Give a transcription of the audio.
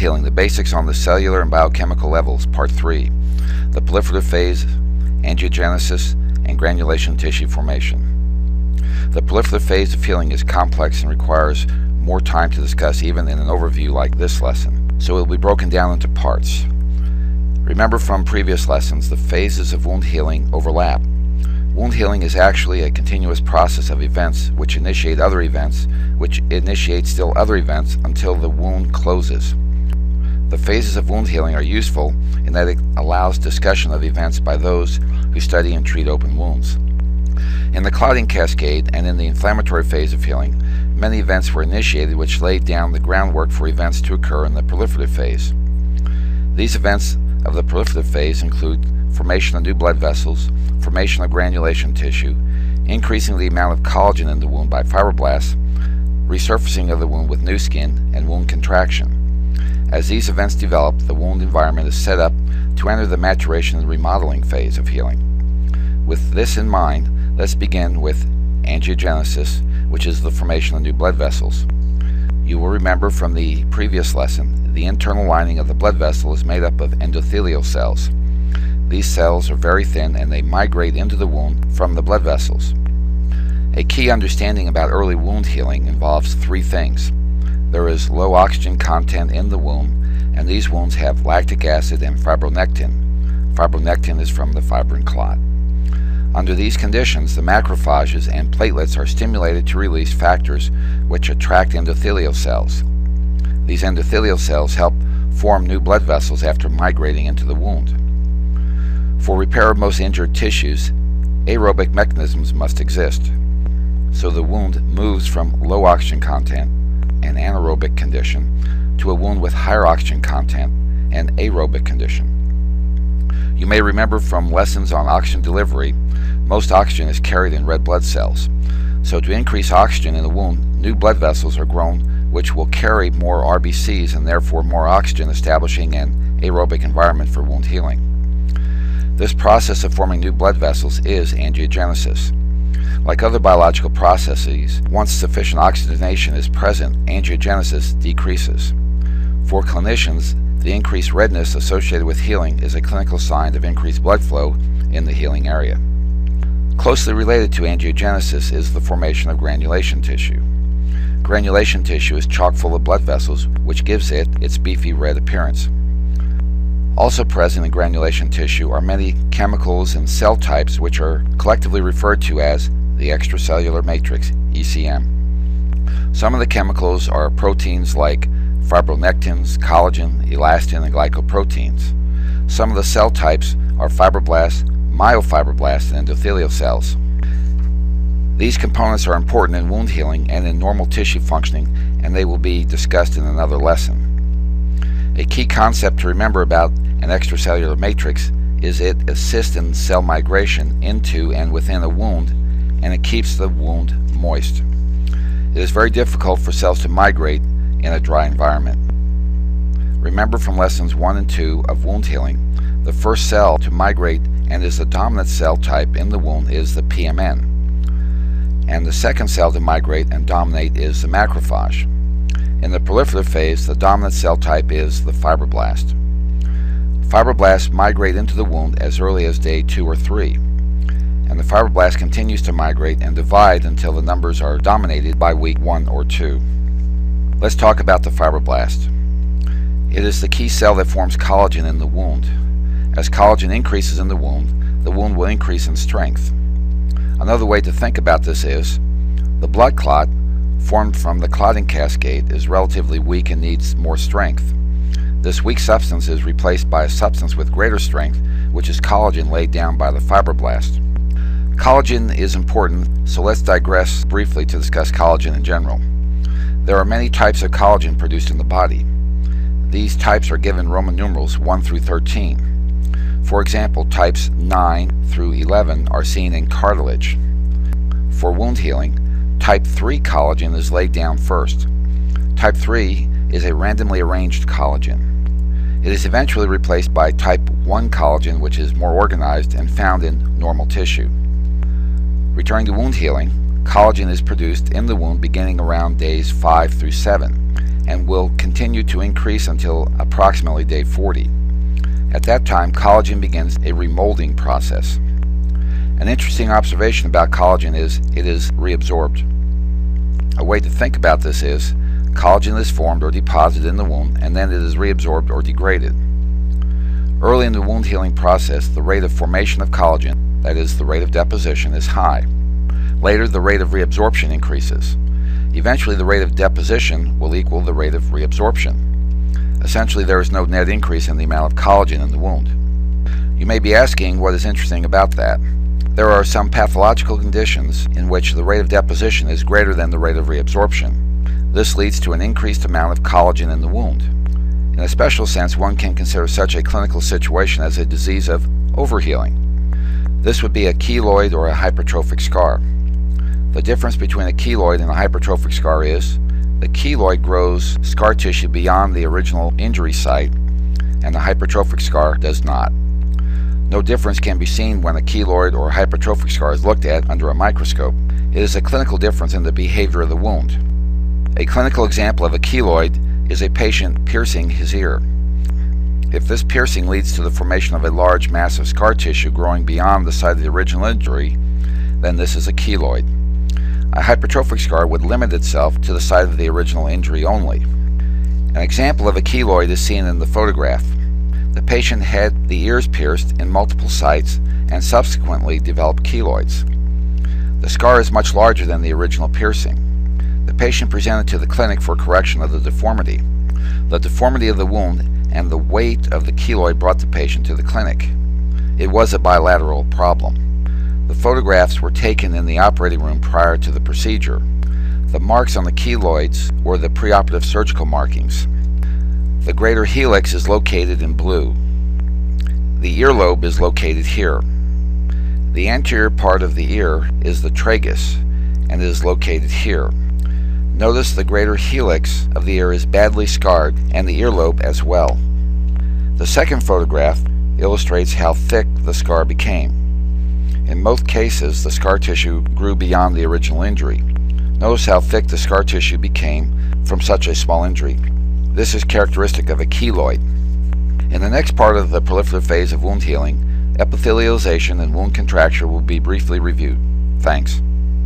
healing, the basics on the cellular and biochemical levels, Part 3, the proliferative phase, angiogenesis, and granulation tissue formation. The proliferative phase of healing is complex and requires more time to discuss even in an overview like this lesson, so it will be broken down into parts. Remember from previous lessons, the phases of wound healing overlap. Wound healing is actually a continuous process of events which initiate other events, which initiate still other events until the wound closes. The phases of wound healing are useful in that it allows discussion of events by those who study and treat open wounds. In the clotting cascade and in the inflammatory phase of healing, many events were initiated which laid down the groundwork for events to occur in the proliferative phase. These events of the proliferative phase include formation of new blood vessels, formation of granulation tissue, increasing the amount of collagen in the wound by fibroblasts, resurfacing of the wound with new skin, and wound contraction. As these events develop, the wound environment is set up to enter the maturation and remodeling phase of healing. With this in mind, let's begin with angiogenesis, which is the formation of new blood vessels. You will remember from the previous lesson, the internal lining of the blood vessel is made up of endothelial cells. These cells are very thin and they migrate into the wound from the blood vessels. A key understanding about early wound healing involves three things. There is low oxygen content in the wound, and these wounds have lactic acid and fibronectin. Fibronectin is from the fibrin clot. Under these conditions, the macrophages and platelets are stimulated to release factors which attract endothelial cells. These endothelial cells help form new blood vessels after migrating into the wound. For repair of most injured tissues, aerobic mechanisms must exist. So the wound moves from low oxygen content, an anaerobic condition, to a wound with higher oxygen content, an aerobic condition. You may remember from lessons on oxygen delivery, most oxygen is carried in red blood cells. So to increase oxygen in the wound, new blood vessels are grown which will carry more RBCs and therefore more oxygen, establishing an aerobic environment for wound healing. This process of forming new blood vessels is angiogenesis. Like other biological processes, once sufficient oxygenation is present, angiogenesis decreases. For clinicians, the increased redness associated with healing is a clinical sign of increased blood flow in the healing area. Closely related to angiogenesis is the formation of granulation tissue. Granulation tissue is chock full of blood vessels, which gives it its beefy red appearance. Also present in granulation tissue are many chemicals and cell types which are collectively referred to as the extracellular matrix, ECM. Some of the chemicals are proteins like fibronectins, collagen, elastin, and glycoproteins. Some of the cell types are fibroblasts, myofibroblasts, and endothelial cells. These components are important in wound healing and in normal tissue functioning, and they will be discussed in another lesson. A key concept to remember about an extracellular matrix is it assists in cell migration into and within a wound, and it keeps the wound moist. It is very difficult for cells to migrate in a dry environment. Remember from lessons 1 and 2 of wound healing, the first cell to migrate and is the dominant cell type in the wound is the PMN, and the second cell to migrate and dominate is the macrophage. In the proliferative phase, the dominant cell type is the fibroblast. Fibroblasts migrate into the wound as early as day 2 or 3, and the fibroblast continues to migrate and divide until the numbers are dominated by week 1 or 2. Let's talk about the fibroblast. It is the key cell that forms collagen in the wound. As collagen increases in the wound will increase in strength. Another way to think about this is, the blood clot formed from the clotting cascade is relatively weak and needs more strength. This weak substance is replaced by a substance with greater strength, which is collagen laid down by the fibroblast. Collagen is important, so let's digress briefly to discuss collagen in general. There are many types of collagen produced in the body. These types are given Roman numerals 1 through 13. For example, types 9 through 11 are seen in cartilage. For wound healing, type 3 collagen is laid down first. Type 3 is a randomly arranged collagen. It is eventually replaced by type 1 collagen, which is more organized and found in normal tissue. Returning to wound healing, collagen is produced in the wound beginning around days 5 through 7, and will continue to increase until approximately day 40. At that time, collagen begins a remolding process. An interesting observation about collagen is it is reabsorbed. A way to think about this is collagen is formed or deposited in the wound, and then it is reabsorbed or degraded. Early in the wound healing process, the rate of formation of collagen, that is, the rate of deposition, is high. Later, the rate of reabsorption increases. Eventually, the rate of deposition will equal the rate of reabsorption. Essentially, there is no net increase in the amount of collagen in the wound. You may be asking what is interesting about that. There are some pathological conditions in which the rate of deposition is greater than the rate of reabsorption. This leads to an increased amount of collagen in the wound. In a special sense, one can consider such a clinical situation as a disease of overhealing. This would be a keloid or a hypertrophic scar. The difference between a keloid and a hypertrophic scar is the keloid grows scar tissue beyond the original injury site, and the hypertrophic scar does not. No difference can be seen when a keloid or hypertrophic scar is looked at under a microscope. It is a clinical difference in the behavior of the wound. A clinical example of a keloid is a patient piercing his ear. If this piercing leads to the formation of a large mass of scar tissue growing beyond the site of the original injury, then this is a keloid. A hypertrophic scar would limit itself to the site of the original injury only. An example of a keloid is seen in the photograph. The patient had the ears pierced in multiple sites and subsequently developed keloids. The scar is much larger than the original piercing. The patient presented to the clinic for correction of the deformity. The deformity of the wound and the weight of the keloid brought the patient to the clinic. It was a bilateral problem. The photographs were taken in the operating room prior to the procedure. The marks on the keloids were the preoperative surgical markings. The greater helix is located in blue. The earlobe is located here. The anterior part of the ear is the tragus and is located here. Notice the greater helix of the ear is badly scarred and the earlobe as well. The second photograph illustrates how thick the scar became. In most cases, the scar tissue grew beyond the original injury. Notice how thick the scar tissue became from such a small injury. This is characteristic of a keloid. In the next part of the proliferative phase of wound healing, epithelialization and wound contracture will be briefly reviewed. Thanks.